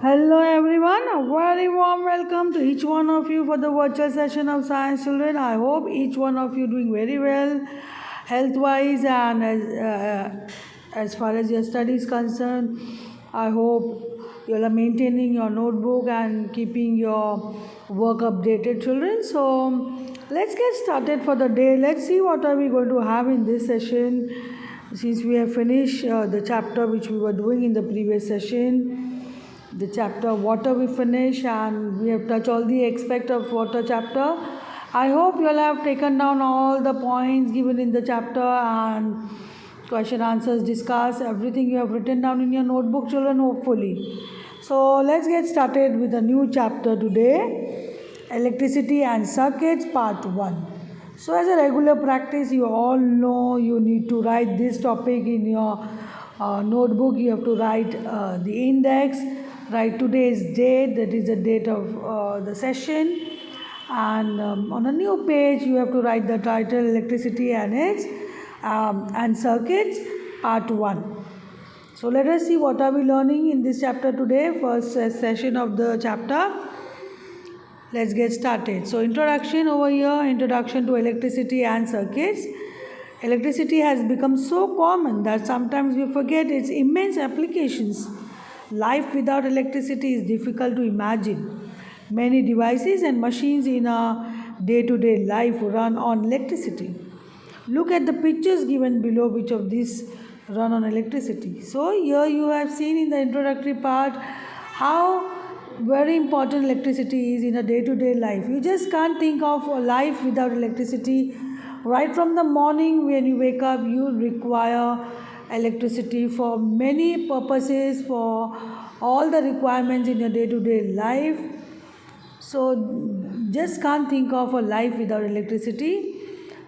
Hello everyone, a very warm welcome to each one of you for the virtual session of Science Children. I hope each one of you doing very well health wise and as far as your studies concerned. I hope you are maintaining your notebook and keeping your work updated, children. So let's get started for the day. Let's see what are we going to have in this session since we have finished the chapter which we were doing in the previous session. The chapter water we finish and we have touched all the aspect of water chapter. I hope you all have taken down all the points given in the chapter and question answers discussed, everything you have written down in your notebook, children, hopefully. So let's get started with a new chapter today, electricity and circuits part 1. So as a regular practice, you all know you need to write this topic in your notebook. You have to write the index, write today's date, that is the date of the session, and on a new page you have to write the title electricity and its and circuits part 1. So let us see what are we learning in this chapter today, first session of the chapter. Let's get started. So introduction over here, introduction to electricity and circuits. Electricity has become so common that sometimes we forget its immense applications. Life without electricity is difficult to imagine. Many devices and machines in our day-to-day life run on electricity. Look at the pictures given below, which of these run on electricity. So here you have seen in the introductory part how very important electricity is in a day-to-day life. You just can't think of a life without electricity. Right from the morning when you wake up, you require electricity for many purposes, for all the requirements in your day-to-day life. So just can't think of a life without electricity.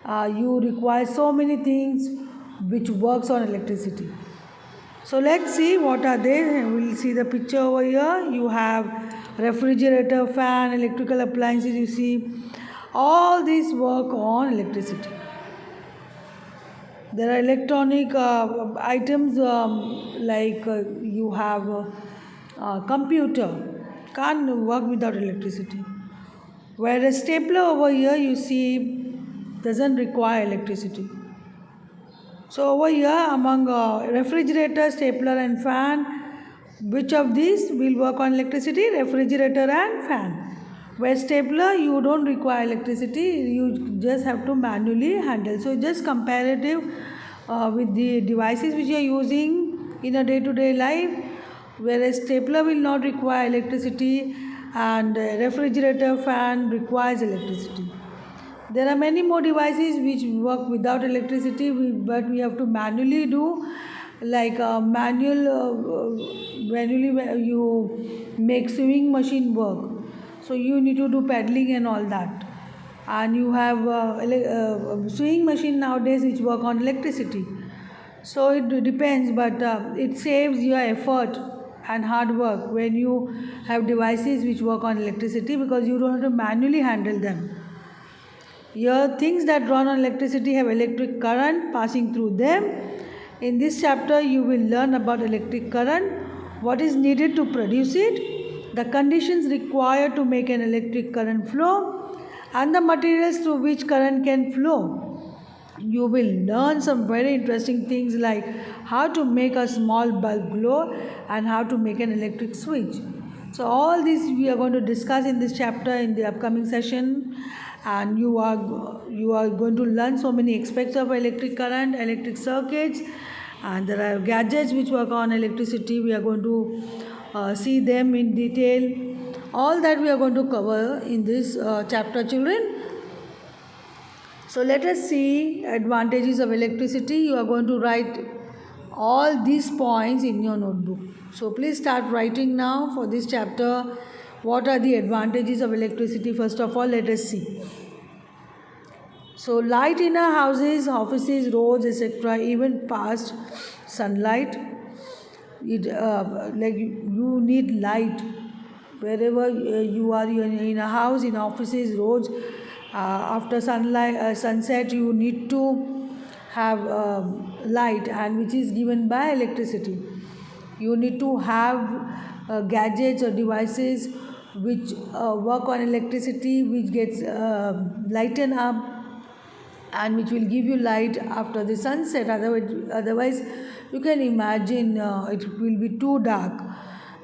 You require so many things which works on electricity. So let's see what are they. We'll see the picture over here. You have refrigerator, fan, electrical appliances. You see all these work on electricity. There are electronic items like you have computer, can't work without electricity. Whereas stapler over here you see doesn't require electricity. So over here among refrigerator, stapler and fan, which of these will work on electricity? Refrigerator and fan. Where stapler you don't require electricity, you just have to manually handle. So just comparative with the devices which you are using in a day-to-day life, whereas stapler will not require electricity and refrigerator, fan requires electricity. There are many more devices which work without electricity, but we have to manually do, like manually you make sewing machine work. So you need to do paddling and all that. And you have sewing machine nowadays which work on electricity. So it depends, but it saves your effort and hard work when you have devices which work on electricity, because you don't have to manually handle them. Here, things that run on electricity have electric current passing through them. In this chapter, you will learn about electric current, what is needed to produce it, the conditions required to make an electric current flow, and the materials through which current can flow. You will learn some very interesting things like how to make a small bulb glow and how to make an electric switch. So all these we are going to discuss in this chapter in the upcoming session, and you are going to learn so many aspects of electric current, electric circuits, and there are gadgets which work on electricity. We are going to see them in detail. All that we are going to cover in this chapter, children. So let us see advantages of electricity. You are going to write all these points in your notebook. So please start writing now for this chapter. What are the advantages of electricity? First of all, let us see. So light in our houses, offices, roads, etc., even past sunlight. Like you need light wherever you are in a house, in offices, roads. After sunset, you need to have light, and which is given by electricity. You need to have gadgets or devices which work on electricity, which gets lighten up and which will give you light after the sunset. Otherwise you can imagine it will be too dark.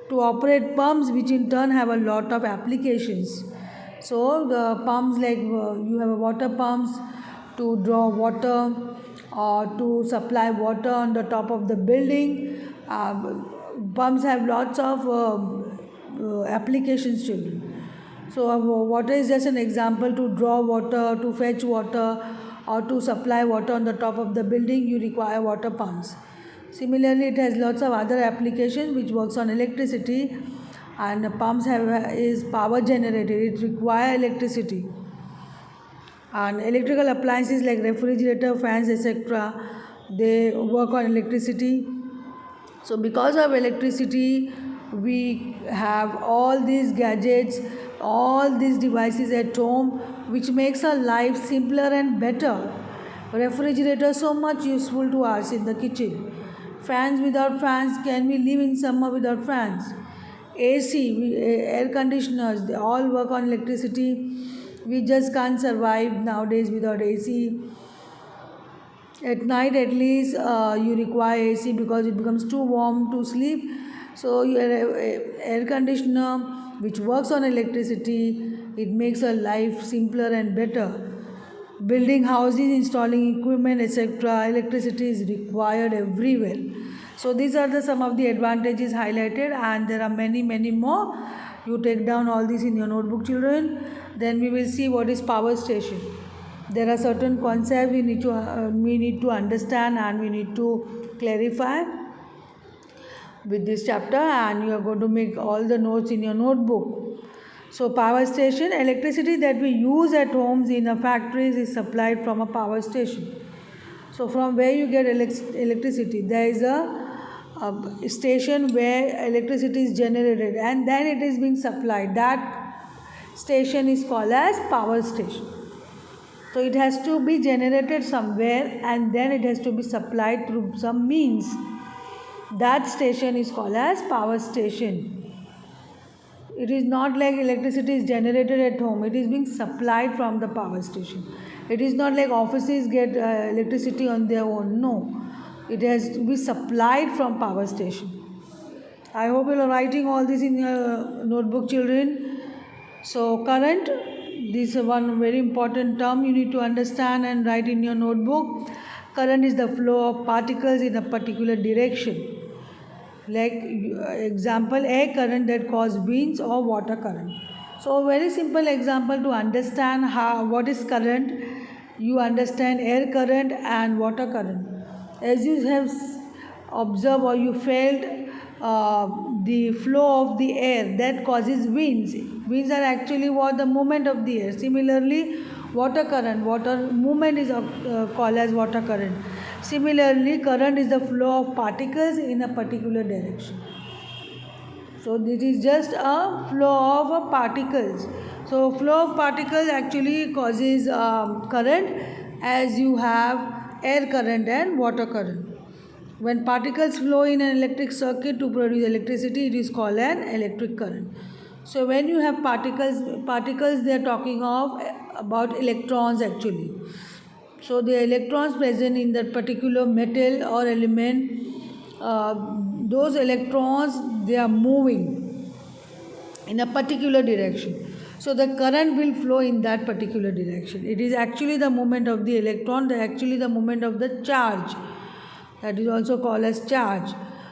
To operate pumps, which in turn have a lot of applications. So the pumps, like you have a water pumps to draw water or to supply water on the top of the building. Pumps have lots of applications, children. So water is just an example. To draw water, to fetch water, or to supply water on the top of the building, you require water pumps. Similarly, it has lots of other applications which works on electricity, and pumps is power generated. It require electricity. And electrical appliances like refrigerator, fans, etc., they work on electricity. So because of electricity, we have all these gadgets, all these devices at home, which makes our life simpler and better. Refrigerator so much useful to us in the kitchen. Fans, without fans, can we live in summer without fans? AC, air conditioners, they all work on electricity. We just can't survive nowadays without AC. At night, at least, you require AC because it becomes too warm to sleep. So your air conditioner, which works on electricity, it makes our life simpler and better. Building houses, installing equipment, etc., electricity is required everywhere. So these are some of the advantages highlighted, and there are many more. You take down all these in your notebook, children. Then we will see what is power station. There are certain concepts we need to understand and we need to clarify with this chapter, and you are going to make all the notes in your notebook. So power station, electricity that we use at homes, in a factories, is supplied from a power station. So from where you get electricity, there is a station where electricity is generated and then it is being supplied. That station is called as power station. So it has to be generated somewhere and then it has to be supplied through some means. That station is called as power station. It is not like electricity is generated at home. It is being supplied from the power station. It is not like offices get electricity on their own. No. It has to be supplied from power station. I hope you are writing all this in your notebook, children. So current, this is one very important term you need to understand and write in your notebook. Current is the flow of particles in a particular direction. Like example, air current that cause winds, or water current. So very simple example to understand what is current. You understand air current and water current. As you have observed or you felt the flow of the air that causes winds. Winds are actually what the movement of the air. Similarly, water current, water movement is called as water current. Similarly, current is the flow of particles in a particular direction. So this is just a flow of particles. So flow of particles actually causes current, as you have air current and water current. When particles flow in an electric circuit to produce electricity, it is called an electric current. So when you have particles they are talking of about electrons actually. So the electrons present in that particular metal or element, those electrons, they are moving in a particular direction. So the current will flow in that particular direction. It is actually the movement of the electron, actually the movement of the charge. That is also called as charge.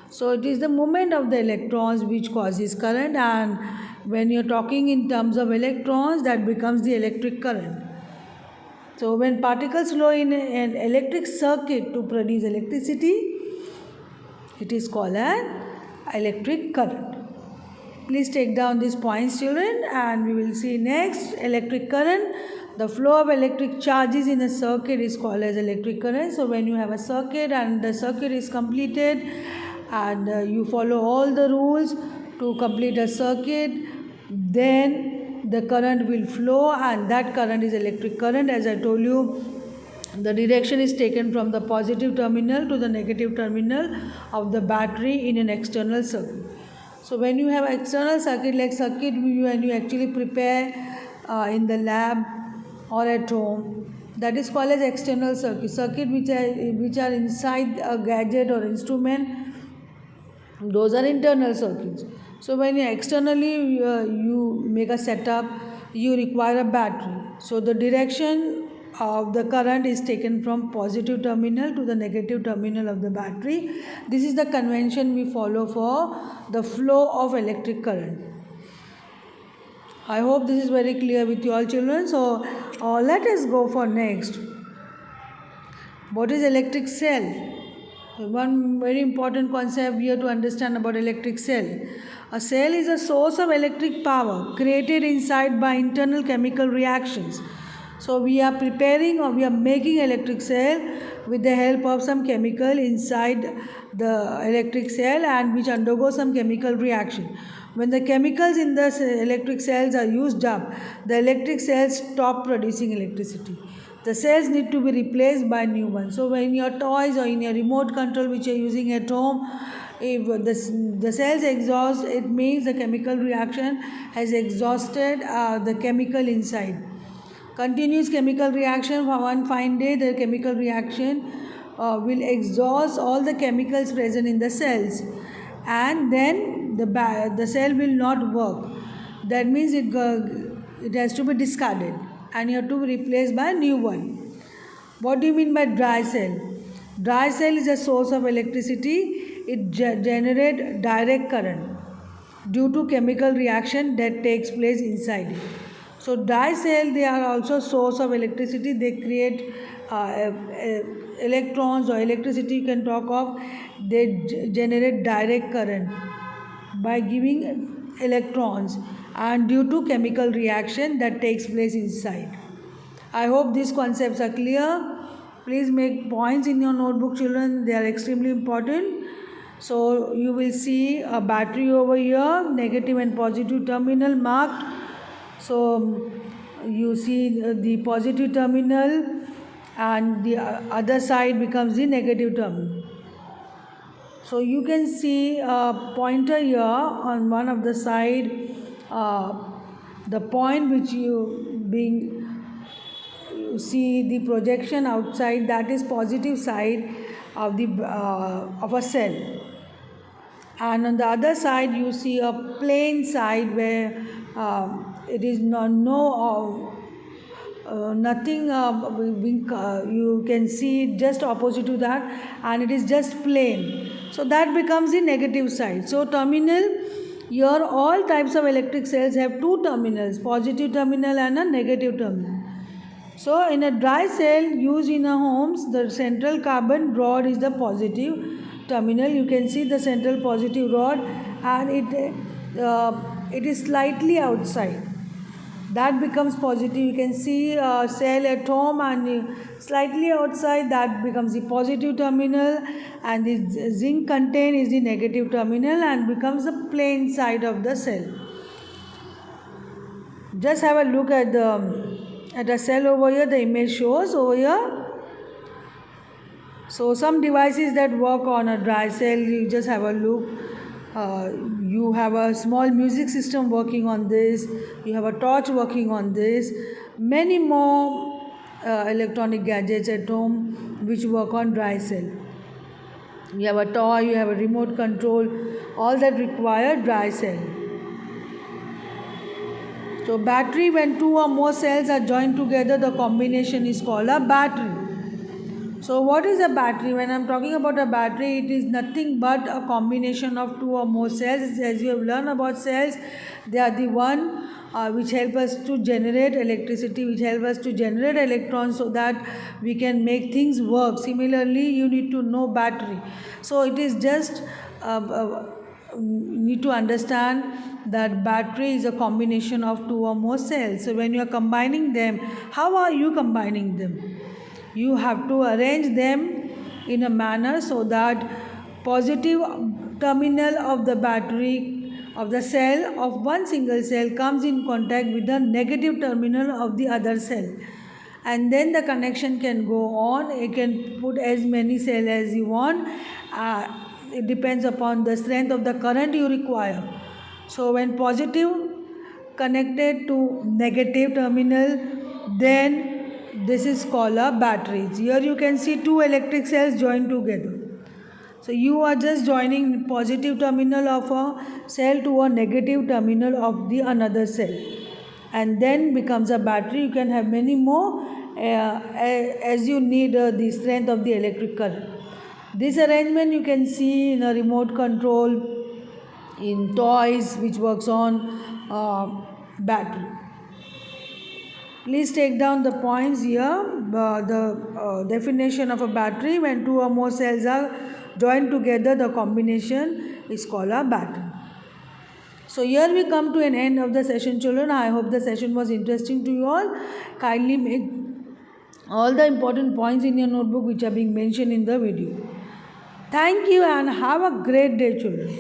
So it is the movement of the electrons which causes current, and when you are talking in terms of electrons, that becomes the electric current. So when particles flow in an electric circuit to produce electricity, it is called an electric current. Please take down these points, children, and we will see next. Electric current. The flow of electric charges in a circuit is called as electric current. So when you have a circuit and the circuit is completed and you follow all the rules to complete a circuit, then the current will flow, and that current is electric current. As I told you, the direction is taken from the positive terminal to the negative terminal of the battery in an external circuit. So when you have external circuit, like circuit when you actually prepare in the lab or at home, that is called as external circuit. Circuit which are inside a gadget or instrument, those are internal circuits. So when you externally you make a setup, you require a battery. So the direction of the current is taken from positive terminal to the negative terminal of the battery. This is the convention we follow for the flow of electric current. I hope this is very clear with you all children. So let us go for next. What is electric cell? One very important concept here to understand about electric cell. A cell is a source of electric power created inside by internal chemical reactions. So we are preparing or we are making electric cell with the help of some chemical inside the electric cell and which undergo some chemical reaction. When the chemicals in the electric cells are used up, the electric cells stop producing electricity. The cells need to be replaced by new ones. So when your toys or in your remote control which you are using at home, if the cells exhaust, it means the chemical reaction has exhausted the chemical inside. Continuous chemical reaction, for one fine day the chemical reaction will exhaust all the chemicals present in the cells, and then the cell will not work. That means it has to be discarded and you have to be replaced by a new one. What do you mean by dry cell? Dry cell is a source of electricity. It generates direct current due to chemical reaction that takes place inside it. So dry cell, they are also source of electricity. They create electrons or electricity you can talk of. They generate direct current by giving electrons and due to chemical reaction that takes place inside. I hope these concepts are clear. Please make points in your notebook children, they are extremely important. So you will see a battery over here, negative and positive terminal marked. So you see the positive terminal and the other side becomes the negative terminal. So you can see a pointer here on one of the side, the point which you see the projection outside, that is positive side of a cell, and on the other side you see a plain side where it is nothing you can see just opposite to that, and it is just plain. So that becomes the negative side. So terminal, here all types of electric cells have two terminals, positive terminal and a negative terminal. So in a dry cell used in a homes, the central carbon rod is the positive terminal. You can see the central positive rod, and it is slightly outside. That becomes positive. You can see a cell at home and slightly outside, that becomes the positive terminal, and the zinc content is the negative terminal and becomes the plain side of the cell. Just have a look at a cell over here, the image shows over here. So some devices that work on a dry cell, you just have a look. You have a small music system working on this, you have a torch working on this, many more electronic gadgets at home which work on dry cell. You have a toy, you have a remote control, all that require dry cell. So battery, when two or more cells are joined together, the combination is called a battery. So what is a battery? When I am talking about a battery, it is nothing but a combination of two or more cells. As you have learned about cells, they are the one which help us to generate electricity, which help us to generate electrons so that we can make things work. Similarly, you need to know battery. So it is just need to understand that battery is a combination of two or more cells. So when you are combining them, how are you combining them? You have to arrange them in a manner so that positive terminal of the battery of the cell of one single cell comes in contact with the negative terminal of the other cell, and then the connection can go on. You can put as many cells as you want. It depends upon the strength of the current you require. So when positive connected to negative terminal, then this is called a batteries. Here you can see two electric cells joined together. So you are just joining positive terminal of a cell to a negative terminal of the another cell, and then becomes a battery. You can have many more as you need the strength of the electric current. This arrangement you can see in a remote control, in toys which works on battery. Please take down the points here. The definition of a battery: when two or more cells are joined together, the combination is called a battery. So here we come to an end of the session, children. I hope the session was interesting to you all. Kindly make all the important points in your notebook which are being mentioned in the video. Thank you and have a great day, children.